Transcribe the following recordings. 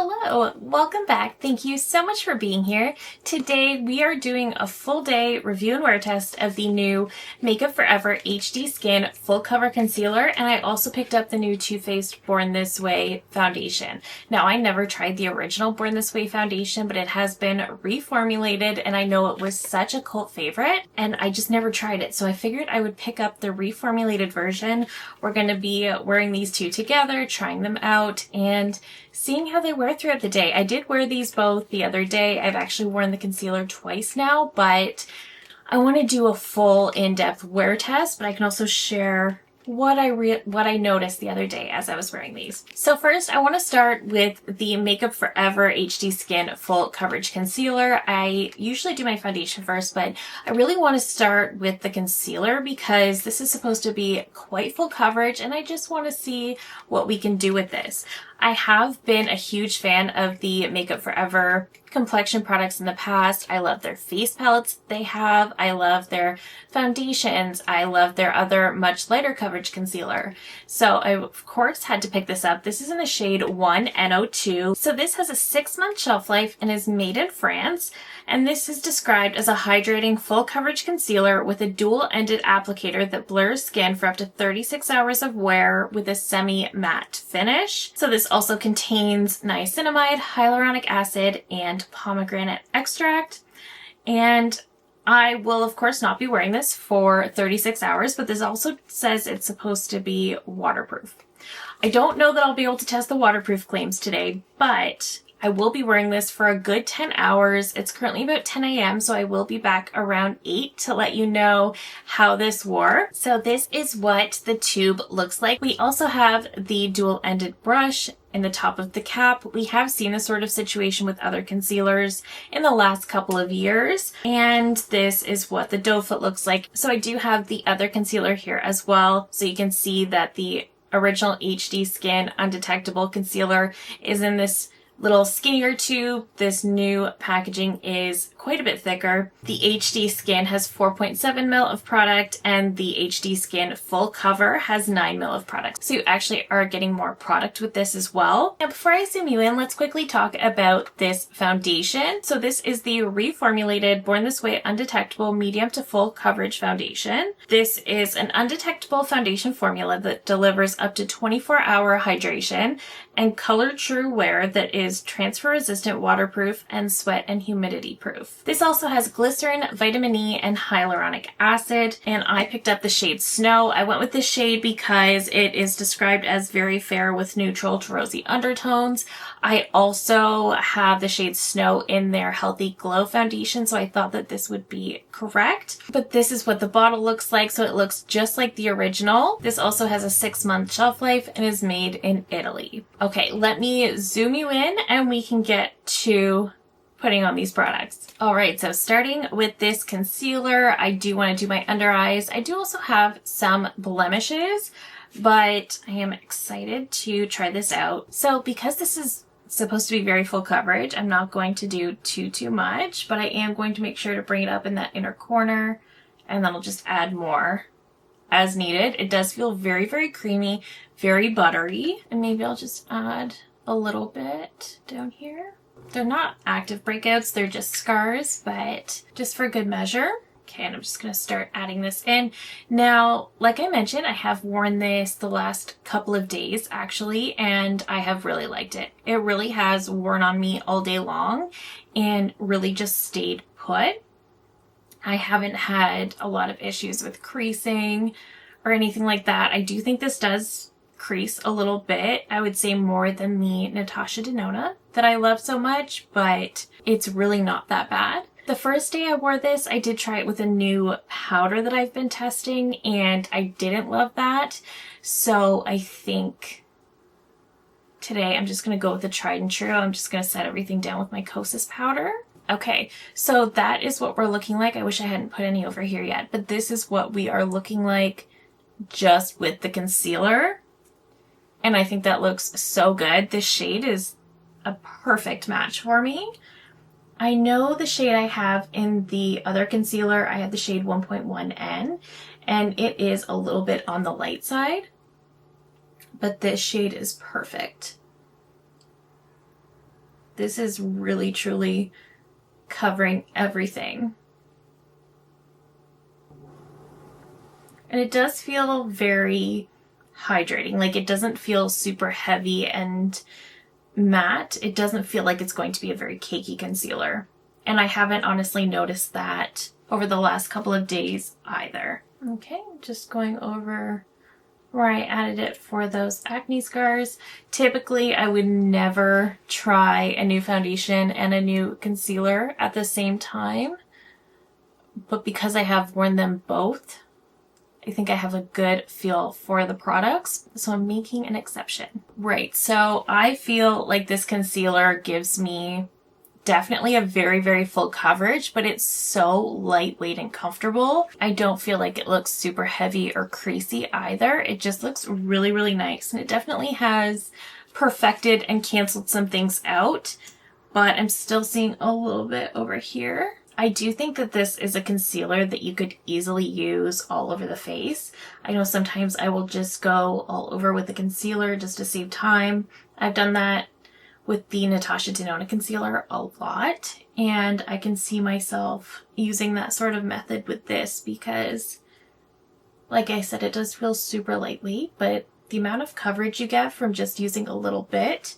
Hello, welcome back. Thank you so much for being here. Today we are doing a full day review and wear test of the new Makeup Forever HD Skin Full Cover Concealer, and I also picked up the new Too Faced Born This Way foundation. Now, I never tried the original Born This Way foundation, but it has been reformulated and I know it was such a cult favorite and I just never tried it. So I figured I would pick up the reformulated version. We're going to be wearing these two together, trying them out and seeing how they wear throughout the day. I did wear these both the other day. I've actually worn the concealer twice now, but I want to do a full in-depth wear test, but I can also share what I noticed the other day as I was wearing these. So first, I want to start with the Makeup Forever HD Skin Full Coverage Concealer. I usually do my foundation first, but I really want to start with the concealer because this is supposed to be quite full coverage and I just want to see what we can do with this. I have been a huge fan of the Makeup Forever complexion products in the past. I love their face palettes they have. I love their foundations. I love their other much lighter coverage concealer. So I, of course, had to pick this up. This is in the shade 1NO2. So this has a 6-month shelf life and is made in France. And this is described as a hydrating full coverage concealer with a dual-ended applicator that blurs skin for up to 36 hours of wear with a semi-matte finish. So this also contains niacinamide, hyaluronic acid, and pomegranate extract. And I will, of course, not be wearing this for 36 hours, but this also says it's supposed to be waterproof. I don't know that I'll be able to test the waterproof claims today, but I will be wearing this for a good 10 hours. It's currently about 10 a.m., so I will be back around 8 to let you know how this wore. So this is what the tube looks like. We also have the dual-ended brush in the top of the cap. We have seen this sort of situation with other concealers in the last couple of years, and this is what the doe foot looks like. So I do have the other concealer here as well, so you can see that the original HD Skin Undetectable Concealer is in this little skinnier tube. This new packaging is quite a bit thicker. The HD Skin has 4.7 ml of product and the HD Skin Full Cover has 9 ml of product. So you actually are getting more product with this as well. Now before I zoom you in, let's quickly talk about this foundation. So this is the reformulated Born This Way Undetectable Medium to Full Coverage Foundation. This is an undetectable foundation formula that delivers up to 24-hour hydration and color true wear that is transfer resistant, waterproof, and sweat and humidity proof. This also has glycerin, vitamin E, and hyaluronic acid, and I picked up the shade Snow. I went with this shade because it is described as very fair with neutral to rosy undertones. I also have the shade Snow in their Healthy Glow foundation, so I thought that this would be correct. But this is what the bottle looks like, so it looks just like the original. This also has a 6-month shelf life and is made in Italy. Okay, let me zoom you in and we can get to putting on these products. All right, so starting with this concealer, I do want to do my under eyes. I do also have some blemishes, but I am excited to try this out. So because this is supposed to be very full coverage, I'm not going to do too much, but I am going to make sure to bring it up in that inner corner, and then I'll just add more as needed. It does feel very, very creamy, very buttery, and maybe I'll just add a little bit down here. They're not active breakouts, they're just scars, but just for good measure. Okay, and I'm just going to start adding this in. Now, like I mentioned, I have worn this the last couple of days actually, and I have really liked it. It really has worn on me all day long and really just stayed put. I haven't had a lot of issues with creasing or anything like that. I do think this does crease a little bit. I would say more than the Natasha Denona that I love so much, but it's really not that bad. The first day I wore this, I did try it with a new powder that I've been testing, and I didn't love that. So I think today I'm just going to go with the tried and true. I'm just going to set everything down with my Kosas powder. Okay, so that is what we're looking like. I wish I hadn't put any over here yet, but this is what we are looking like just with the concealer. And I think that looks so good. This shade is a perfect match for me. I know the shade I have in the other concealer, I have the shade 1.1N, and it is a little bit on the light side, but this shade is perfect. this is really truly covering everything. And it does feel very hydrating. Like, it doesn't feel super heavy and matte. It doesn't feel like it's going to be a very cakey concealer. And I haven't honestly noticed that over the last couple of days either. Okay, just going over where I added it for those acne scars. Typically, I would never try a new foundation and a new concealer at the same time. But because I have worn them both, I think I have a good feel for the products, so I'm making an exception. Right, so I feel like this concealer gives me definitely a very, very full coverage, but it's so lightweight and comfortable. I don't feel like it looks super heavy or creasy either. It just looks really, really nice, and it definitely has perfected and canceled some things out, but I'm still seeing a little bit over here. I do think that this is a concealer that you could easily use all over the face. I know sometimes I will just go all over with the concealer just to save time. I've done that with the Natasha Denona concealer a lot, and I can see myself using that sort of method with this because, like I said, it does feel super lightweight, but the amount of coverage you get from just using a little bit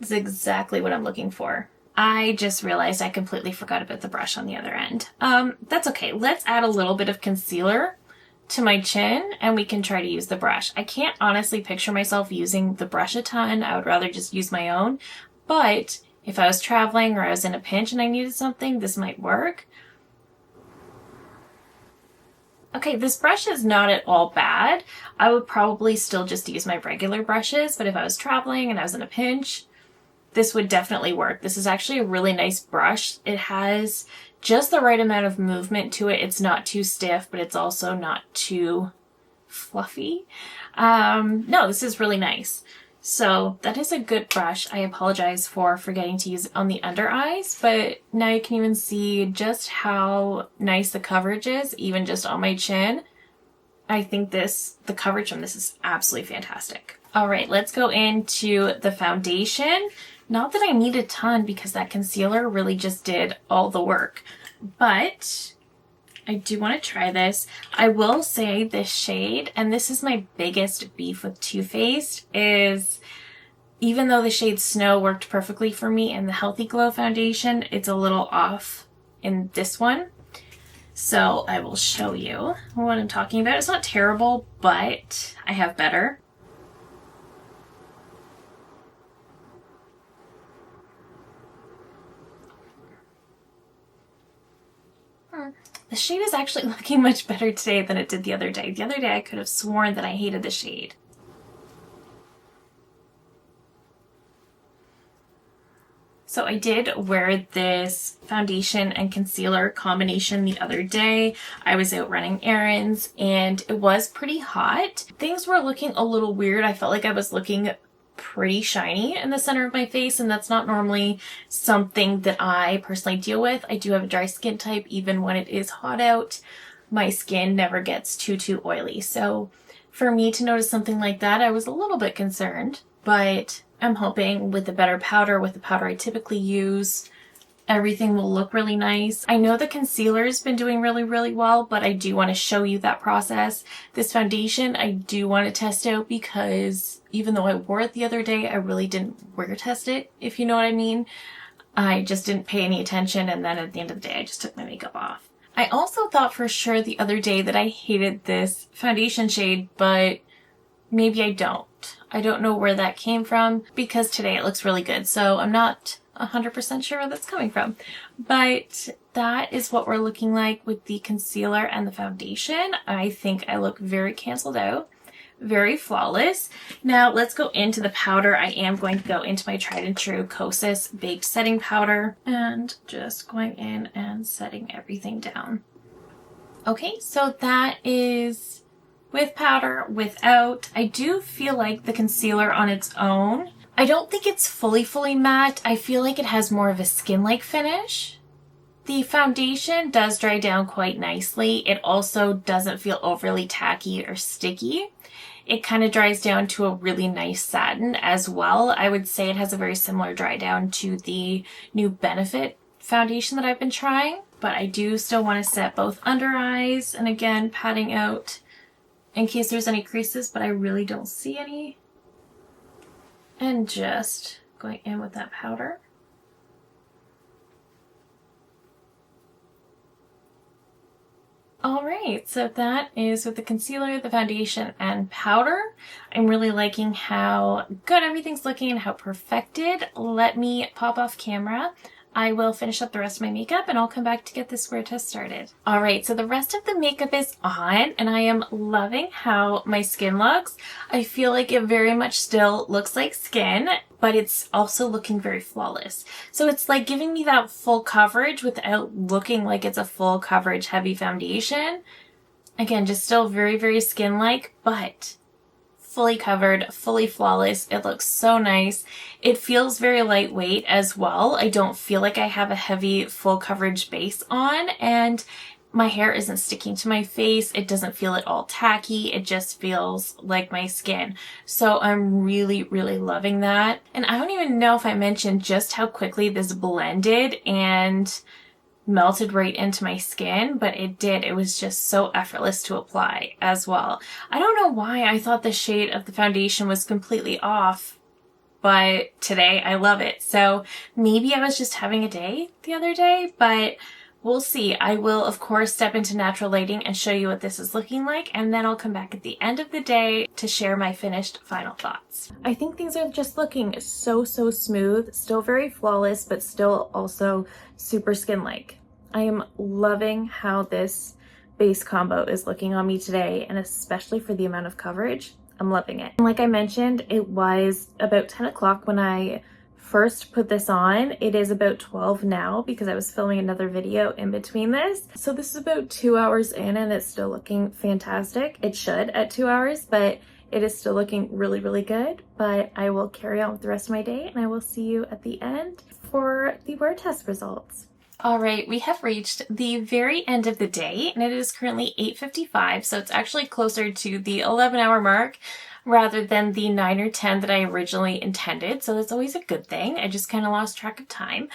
is exactly what I'm looking for. I just realized I completely forgot about the brush on the other end. That's okay. Let's add a little bit of concealer to my chin and we can try to use the brush. I can't honestly picture myself using the brush a ton. I would rather just use my own. But if I was traveling or I was in a pinch and I needed something, this might work. Okay, this brush is not at all bad. I would probably still just use my regular brushes, but if I was traveling and I was in a pinch, this would definitely work. This is actually a really nice brush. It has just the right amount of movement to it. It's not too stiff, but it's also not too fluffy. No, this is really nice. So that is a good brush. I apologize for forgetting to use it on the under eyes, but now you can even see just how nice the coverage is, even just on my chin. I think the coverage from this is absolutely fantastic. All right, let's go into the foundation. Not that I need a ton because that concealer really just did all the work, but I do want to try this. I will say this shade, and this is my biggest beef with Too Faced, is even though the shade Snow worked perfectly for me in the Healthy Glow foundation, it's a little off in this one. So I will show you what I'm talking about. It's not terrible, but I have better. The shade is actually looking much better today than it did the other day. The other day I could have sworn that I hated the shade. So I did wear this foundation and concealer combination the other day. I was out running errands and it was pretty hot. Things were looking a little weird. I felt like I was looking pretty shiny in the center of my face, and that's not normally something that I personally deal with. I do have a dry skin type. Even when it is hot out, my skin never gets too oily. So for me to notice something like that, I was a little bit concerned, but I'm hoping with the better powder, with the powder I typically use, everything will look really nice. I know the concealer's been doing really well, but I do want to show you that process. This foundation I do want to test out because even though I wore it the other day, I really didn't wear test it, if you know what I mean. I just didn't pay any attention, and then at the end of the day I just took my makeup off. I also thought for sure the other day that I hated this foundation shade, but maybe I don't. I don't know where that came from because today it looks really good, so I'm not 100% sure where that's coming from. But that is what we're looking like with the concealer and the foundation. I think I look very canceled out, very flawless. Now let's go into the powder. I am going to go into my tried and true Kosas Baked Setting Powder and just going in and setting everything down. Okay, so that is with powder, without. I do feel like the concealer on its own, I don't think it's fully matte. I feel like it has more of a skin-like finish. The foundation does dry down quite nicely. It also doesn't feel overly tacky or sticky. it kind of dries down to a really nice satin as well. I would say it has a very similar dry down to the new Benefit foundation that I've been trying, but I do still want to set both under eyes and again patting out in case there's any creases, but I really don't see any. And just going in with that powder. Alright, so that is with the concealer, the foundation, and powder. I'm really liking how good everything's looking and how perfected. Let me pop off camera. I will finish up the rest of my makeup and I'll come back to get this wear test started. Alright, so the rest of the makeup is on and I am loving how my skin looks. I feel like it very much still looks like skin, but it's also looking very flawless. So it's like giving me that full coverage without looking like it's a full coverage heavy foundation. Again, just still very, very skin-like, but fully covered, fully flawless. It looks so nice. It feels very lightweight as well. I don't feel like I have a heavy full coverage base on, and my hair isn't sticking to my face. It doesn't feel at all tacky. It just feels like my skin. So I'm really, really loving that. And I don't even know if I mentioned just how quickly this blended and melted right into my skin, but it did. It was just so effortless to apply as well. I don't know why I thought the shade of the foundation was completely off, but today I love it. So maybe I was just having a day the other day, but we'll see. I will, of course, step into natural lighting and show you what this is looking like, and then I'll come back at the end of the day to share my finished final thoughts. I think things are just looking so smooth, still very flawless, but still also super skin-like. I am loving how this base combo is looking on me today, and especially for the amount of coverage, I'm loving it. And like I mentioned, it was about 10 o'clock when I first put this on. It is about 12 now because I was filming another video in between this. So this is about 2 hours in and it's still looking fantastic. It should at 2 hours, but it is still looking really, really good. But I will carry on with the rest of my day and I will see you at the end for the wear test results. All right, we have reached the very end of the day and it is currently 8:55, so it's actually closer to the 11-hour mark rather than the 9 or 10 that I originally intended. So that's always a good thing. I just kind of lost track of time.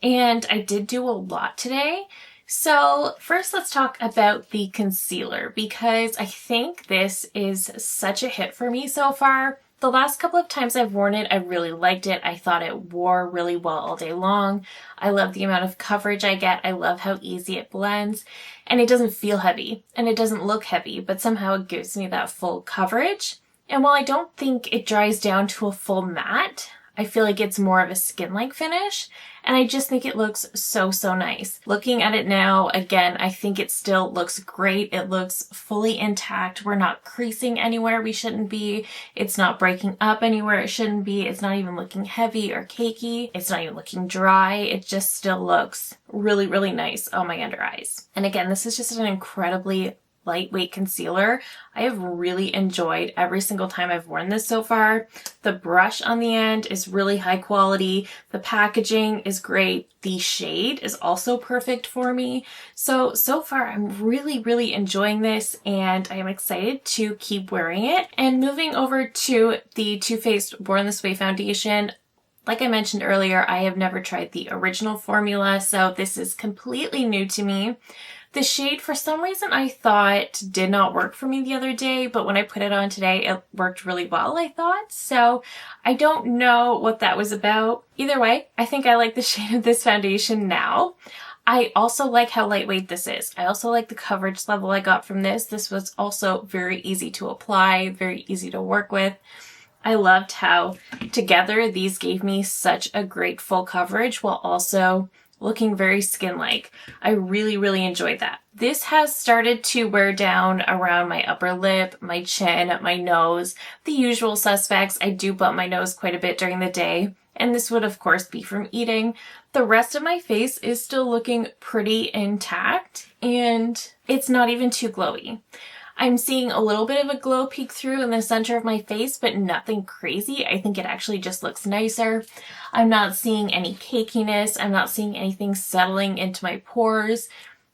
And I did do a lot today. So first let's talk about the concealer because I think this is such a hit for me so far. The last couple of times I've worn it, I really liked it. I thought it wore really well all day long. I love the amount of coverage I get. I love how easy it blends. And it doesn't feel heavy and it doesn't look heavy, but somehow it gives me that full coverage. And while I don't think it dries down to a full matte, I feel like it's more of a skin-like finish, and I just think it looks so nice. Looking at it now, again, I think it still looks great. It looks fully intact. We're not creasing anywhere we shouldn't be. It's not breaking up anywhere it shouldn't be. It's not even looking heavy or cakey. It's not even looking dry. It just still looks really, really nice on my under eyes. And again, this is just an incredibly lightweight concealer. I have really enjoyed every single time I've worn this so far. The brush on the end is really high quality. The packaging is great. The shade is also perfect for me. So far I'm really, really enjoying this and I am excited to keep wearing it. And moving over to the Too Faced Born This Way foundation, like I mentioned earlier, I have never tried the original formula, so this is completely new to me. The shade, for some reason, I thought did not work for me the other day, but when I put it on today, it worked really well, I thought. So I don't know what that was about. Either way, I think I like the shade of this foundation now. I also like how lightweight this is. I also like the coverage level I got from this. This was also very easy to apply, very easy to work with. I loved how together these gave me such a great full coverage while also looking very skin-like. I really, really enjoyed that. This has started to wear down around my upper lip, my chin, my nose, the usual suspects. I do bump my nose quite a bit during the day, and this would of course be from eating. The rest of my face is still looking pretty intact, and it's not even too glowy. I'm seeing a little bit of a glow peek through in the center of my face, but nothing crazy. I think it actually just looks nicer. I'm not seeing any cakiness. I'm not seeing anything settling into my pores.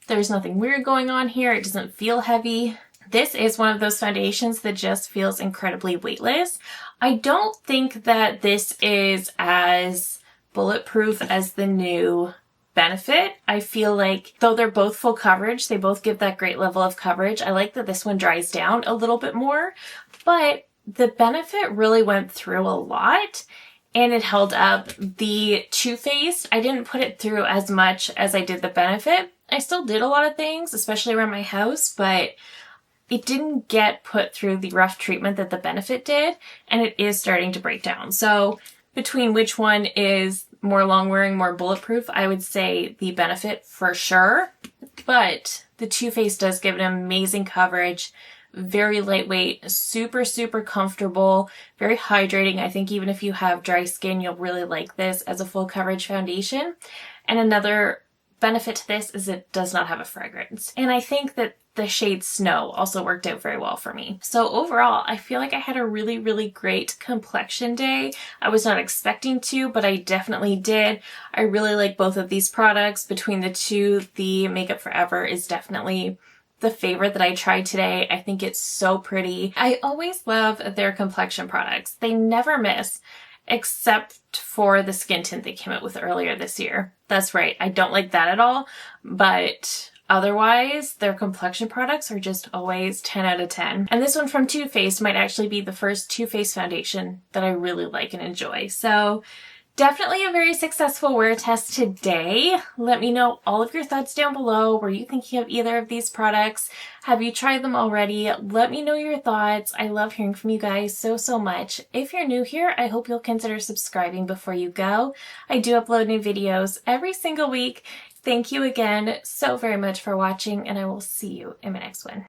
There's nothing weird going on here. It doesn't feel heavy. This is one of those foundations that just feels incredibly weightless. I don't think that this is as bulletproof as the new Benefit. I feel like though they're both full coverage, they both give that great level of coverage. I like that this one dries down a little bit more, but the Benefit really went through a lot and it held up. The Too Faced, I didn't put it through as much as I did the Benefit. I still did a lot of things, especially around my house, but it didn't get put through the rough treatment that the Benefit did, and it is starting to break down. So between which one is more long-wearing, more bulletproof, I would say the Benefit for sure. But the Too Faced does give it amazing coverage, very lightweight, super, super comfortable, very hydrating. I think even if you have dry skin, you'll really like this as a full coverage foundation. And another benefit to this is it does not have a fragrance. And I think that the shade Snow also worked out very well for me. So overall, I feel like I had a really, really great complexion day. I was not expecting to, but I definitely did. I really like both of these products. Between the two, the Makeup Forever is definitely the favorite that I tried today. I think it's so pretty. I always love their complexion products. They never miss, except for the skin tint they came out with earlier this year. That's right, I don't like that at all, but otherwise, their complexion products are just always 10 out of 10. And this one from Too Faced might actually be the first Too Faced foundation that I really like and enjoy. So definitely a very successful wear test today. Let me know all of your thoughts down below. Were you thinking of either of these products? Have you tried them already? Let me know your thoughts. I love hearing from you guys so, so much. If you're new here, I hope you'll consider subscribing before you go. I do upload new videos every single week. Thank you again so very much for watching, and I will see you in my next one.